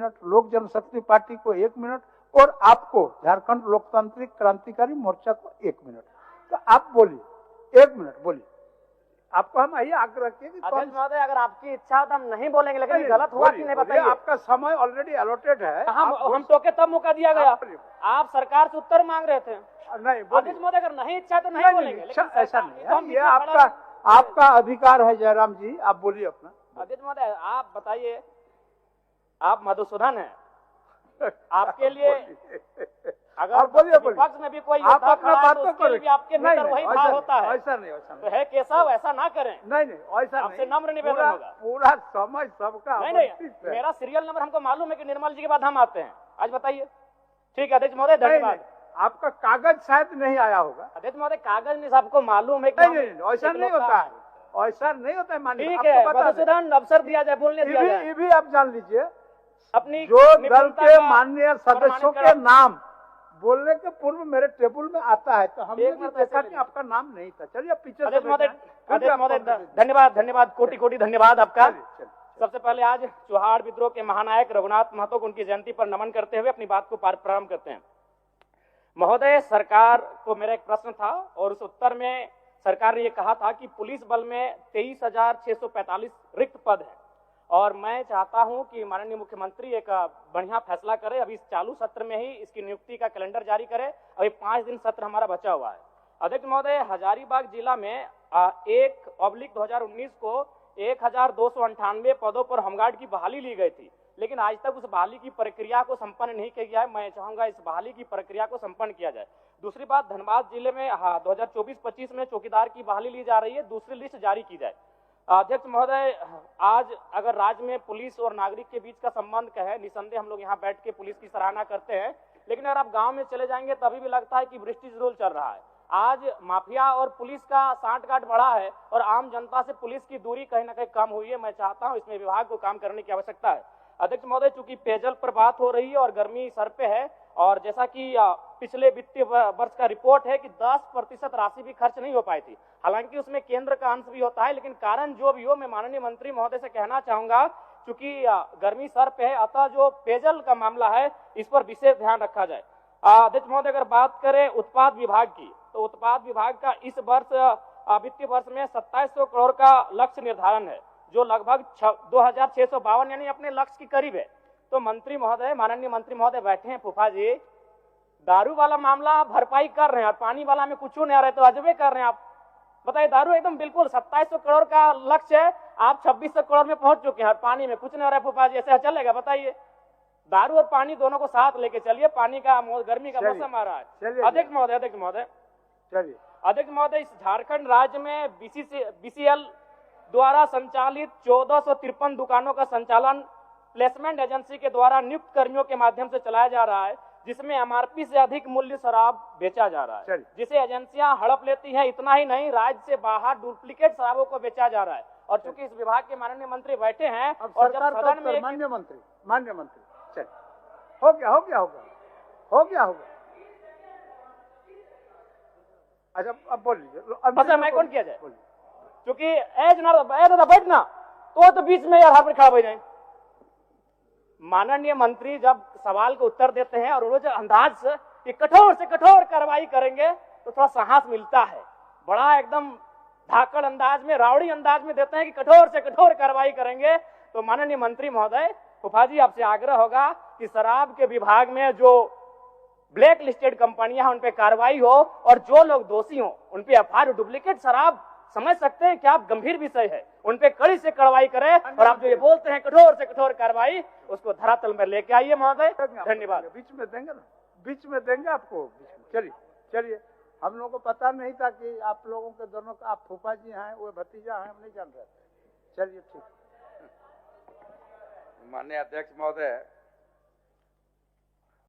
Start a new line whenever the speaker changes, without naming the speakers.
Minute, लोक जनशक्ति party को 1 minute और आपको झारखंड लोकतांत्रिक क्रांतिकारी मोर्चा को 1 मिनट। तो आप बोलिए, 1 मिनट बोलिए। आपको हम यही आग्रह किए कि
अध्यक्ष महोदय अगर आपकी इच्छा हो तो हम नहीं बोलेंगे, लेकिन गलत हुआ कि नहीं बताइए।
आपका समय ऑलरेडी अलॉटेड है।
हम टोके तब मौका दिया गया, आप सरकार से उत्तर मांग रहे थे।
नहीं
अध्यक्ष महोदय अगर नहीं इच्छा तो नहीं बोलेंगे, लेकिन
ऐसा नहीं है, ये आपका अधिकार है। जयराम जी आप बोलिए अपना।
अध्यक्ष महोदय आप बताइए, आप मधुसूदन है, आपके लिए अगर विपक्ष में भी कोई योद्धा खड़ा है तो उसके लिए भी आपके भीतर वही भाव होता है।
ऐसा नहीं,
तो है केशव, ऐसा ना करें।
नहीं ऐसा
आपसे नम्र निवेदन होगा।
पूरा समय सबका
नहीं, मेरा सीरियल नंबर हमको मालूम है कि निर्मल जी के बाद हम आते हैं। आज बताइए। ठीक है अध्यक्ष महोदय, धन्यवाद।
आपका कागज शायद नहीं आया होगा।
अध्यक्ष महोदय कागज में सबको मालूम है कि
नहीं ऐसा नहीं होता है, ऐसा नहीं होता है। माननीय
ठीक है, मधुसूदन अवसर दिया जाए, बोलने दिया जाए।
ये भी आप जान लीजिए,
अपनी
जो दल के माननीय सदस्यों के नाम बोलने के पूर्व मेरे टेबल में आता है तो हमने देखा कि आपका नाम नहीं था। चलिए पीछे से
धन्यवाद, कोटि कोटि धन्यवाद आपका। सबसे पहले आज चौहाड़ विद्रोह के महानायक रघुनाथ महतो को उनकी जयंती पर नमन करते हुए अपनी बात को प्रारंभ करते हैं। महोदय, सरकार को मेरा एक प्रश्न था और उस उत्तर में सरकार ने ये कहा था कि पुलिस बल में 23,645 रिक्त पद है और मैं चाहता हूं कि माननीय मुख्यमंत्री एक बढ़िया फैसला करे, अभी इस चालू सत्र में ही इसकी नियुक्ति का कैलेंडर जारी करे। अभी 5 दिन सत्र हमारा बचा हुआ है। अध्यक्ष महोदय, हजारीबाग जिला में 1/2019 को 1298 पदों पर होमगार्ड की बहाली ली गई थी, लेकिन आज तक उस बहाली की प्रक्रिया को संपन्न नहीं किया गया है। मैं चाहूंगा इस बहाली की प्रक्रिया को संपन्न किया जाए। दूसरी बात, धनबाद जिले में 2024-25 में चौकीदार की बहाली ली जा रही है, दूसरी लिस्ट जारी की जाए। अध्यक्ष महोदय, आज अगर राज्य में पुलिस और नागरिक के बीच का संबंध कहे, निसंदेह हम लोग यहाँ बैठ के पुलिस की सराहना करते हैं, लेकिन अगर आप गांव में चले जाएंगे तभी भी लगता है कि ब्रिटिश रूल चल रहा है। आज माफिया और पुलिस का सांठगांठ बढ़ा है और आम जनता से पुलिस की दूरी कहीं ना कहीं कम हुई है। मैं चाहता हूं इसमें विभाग को काम करने की आवश्यकता है। अध्यक्ष महोदय, चूंकि पेयजल पर बात हो रही है और गर्मी सर पे है और जैसा कि पिछले वित्तीय वर्ष का रिपोर्ट है कि 10% राशि भी खर्च नहीं हो पाई थी, हालांकि उसमें केंद्र का अंश भी होता है, लेकिन कारण जो भी हो, मैं माननीय मंत्री महोदय से कहना चाहूंगा, चूंकि गर्मी सर पे है, अतः जो पेयजल का मामला है इस पर विशेष ध्यान रखा जाए। अध्यक्ष महोदय, अगर बात करें उत्पाद विभाग की, तो उत्पाद विभाग का इस वर्ष वित्तीय वर्ष में 2700 करोड़ का लक्ष्य निर्धारण है, जो लगभग 2652 यानी अपने लक्ष्य के करीब है। तो मंत्री महोदय, माननीय मंत्री महोदय बैठे हैं, फूफा जी, दारू वाला मामला भरपाई कर रहे हैं और पानी वाला में कुछ नहीं आ रहा है, तो अजबे कर रहे हैं आप। बताइए, दारू एकदम बिल्कुल 2700 करोड़ का लक्ष्य है, आप 2600 करोड़ में पहुंच चुके हैं और पानी में कुछ नहीं हो रहा है। फूफा जी, ऐसे चलेगा? बताइए। दारू और पानी दोनों को साथ लेके चलिए, पानी का गर्मी का मौसम आ रहा है। अध्यक्ष महोदय, इस झारखंड राज्य में बीसीएल द्वारा संचालित 1453 दुकानों का संचालन प्लेसमेंट एजेंसी के द्वारा नियुक्त कर्मियों के माध्यम से चलाया जा रहा है, जिसमें एमआरपी से अधिक मूल्य शराब बेचा जा रहा है, जिसे एजेंसियां हड़प लेती हैं। इतना ही नहीं, राज्य से बाहर डुप्लीकेट शराबों को बेचा जा रहा है। और चूंकि इस विभाग के माननीय मंत्री बैठे हैं और जब सदन में
माननीय मंत्री चल हो गया। अच्छा, अब बोल लीजिए।
मैं कौन किया जाए? क्योंकि बैठना तो बीच में यार खड़ा हो जाए। माननीय मंत्री जब सवाल को उत्तर देते हैं और रोज अंदाज से कठोर से कठोर कार्रवाई करेंगे तो थोड़ा साहस मिलता है। बड़ा एकदम धाकड़ अंदाज में, रावड़ी अंदाज में देते हैं कि कठोर से कठोर कार्रवाई करेंगे। तो माननीय मंत्री महोदय, फूफा जी, आपसे आग्रह होगा कि शराब के विभाग में जो ब्लैक लिस्टेड कंपनियां हैं उन पे कार्रवाई हो और जो लोग दोषी हो उन पे एफआईआर, डुप्लीकेट शराब समझ सकते हैं कि आप गंभीर विषय है, उन पे कड़ी से कार्रवाई करें और आप जो ये बोलते हैं कठोर से कठोर कार्रवाई, उसको धरातल में लेके आइए महोदय। धन्यवाद।
बीच में देंगे ना, बीच में देंगे आपको। चलिए, हम लोगों को पता नहीं था कि आप लोगों के दोनों का, आप फूफा जी हैं, वो भतीजा हैं, हम नहीं जान रहे थे। चलिए ठीक।
माननीय अध्यक्ष महोदय,